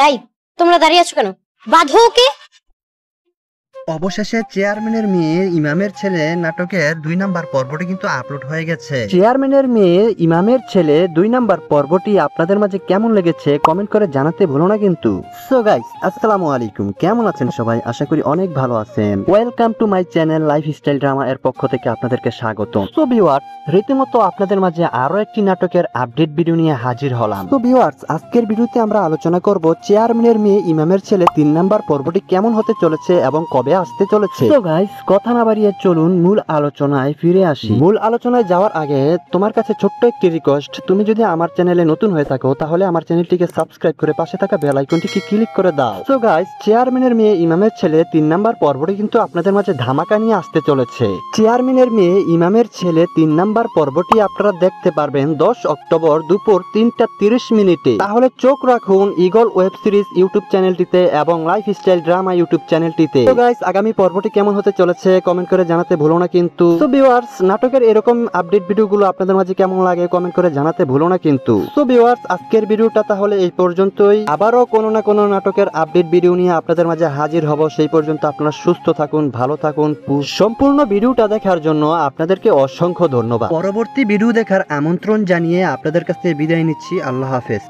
এই, তোমরা দাঁড়িয়ে আছো কেন? বাঁধো ওকে। অবশেষে চেয়ারম্যানের মেয়ে ইমামের ছেলে নাটকের 2 নাম্বার পর্বটি কিন্তু আপলোড হয়ে গেছে। চেয়ারম্যানের মেয়ে ইমামের ছেলে 2 নাম্বার পর্বটি আপনাদের মাঝে কেমন লেগেছে কমেন্ট করে জানাতে ভুলো না কিন্তু। সো গাইস, আসসালামু আলাইকুম, কেমন আছেন সবাই? আশা করি অনেক ভালো আছেন। Welcome to my channel lifestyle drama এর পক্ষ থেকে আপনাদেরকে স্বাগত। সো ভিউয়ার্স, রীতিমতো আপনাদের মাঝে আরো একটি নাটকের আপডেট ভিডিও নিয়ে হাজির হলাম। তো ভিউয়ার্স, আজকের ভিডিওতে আমরা আলোচনা করব চেয়ারম্যানের মেয়ে ইমামের ছেলে 3 নাম্বার পর্বটি কেমন হতে চলেছে এবং কবে আসতে চলেছে। তো গাইস, কথা না বাড়িয়ে চলুন মূল আলোচনায় ফিরে আসি। মূল আলোচনায় যাওয়ার আগে তোমার কাছে ছোট্ট একটি রিকোয়েস্ট, তুমি যদি আমার চ্যানেলে নতুন হয়ে থাকো তাহলে আমার চ্যানেলটিকে সাবস্ক্রাইব করে পাশে থাকা বেল আইকনটিকে ক্লিক করে দাও। সো গাইস, চেয়ারম্যানের মেয়ে ইমামের ছেলে 3 নাম্বার পর্বটি কিন্তু আপনাদের মাঝে ধামাকা নিয়ে আসতে চলেছে। চেয়ারম্যানের মেয়ে ইমামের ছেলে 3 নাম্বার পর্বটি আপনারা দেখতে পারবেন 10 অক্টোবর দুপুর 3:30 মিনিটে। তাহলে চোখ রাখুন ইগল ওয়েব সিরিজ ইউটিউব চ্যানেলটিতে এবং লাইফস্টাইল ড্রামা ইউটিউব চ্যানেলটিতে। তো গাইস, আগামী পর্বটি কেমন হতে চলেছে কমেন্ট করে জানাতে ভুলো না কিন্তু। সো ভিউয়ার্স, নাটকের এরকম আপডেট ভিডিওগুলো আপনাদের মাঝে কেমন লাগে কমেন্ট করে জানাতে ভুলো না কিন্তু। সো ভিউয়ার্স, আজকের ভিডিওটা তাহলে এই পর্যন্তই। আবারও কোনো না কোনো নাটকের আপডেট ভিডিও নিয়ে আপনাদের মাঝে হাজির হব। সেই পর্যন্ত আপনারা সুস্থ থাকুন, ভালো থাকুন। সম্পূর্ণ ভিডিওটা দেখার জন্য আপনাদেরকে অসংখ্য ধন্যবাদ। পরবর্তী ভিডিও দেখার আমন্ত্রণ জানিয়ে আপনাদের কাছে বিদায় নিচ্ছি। আল্লাহ হাফেজ।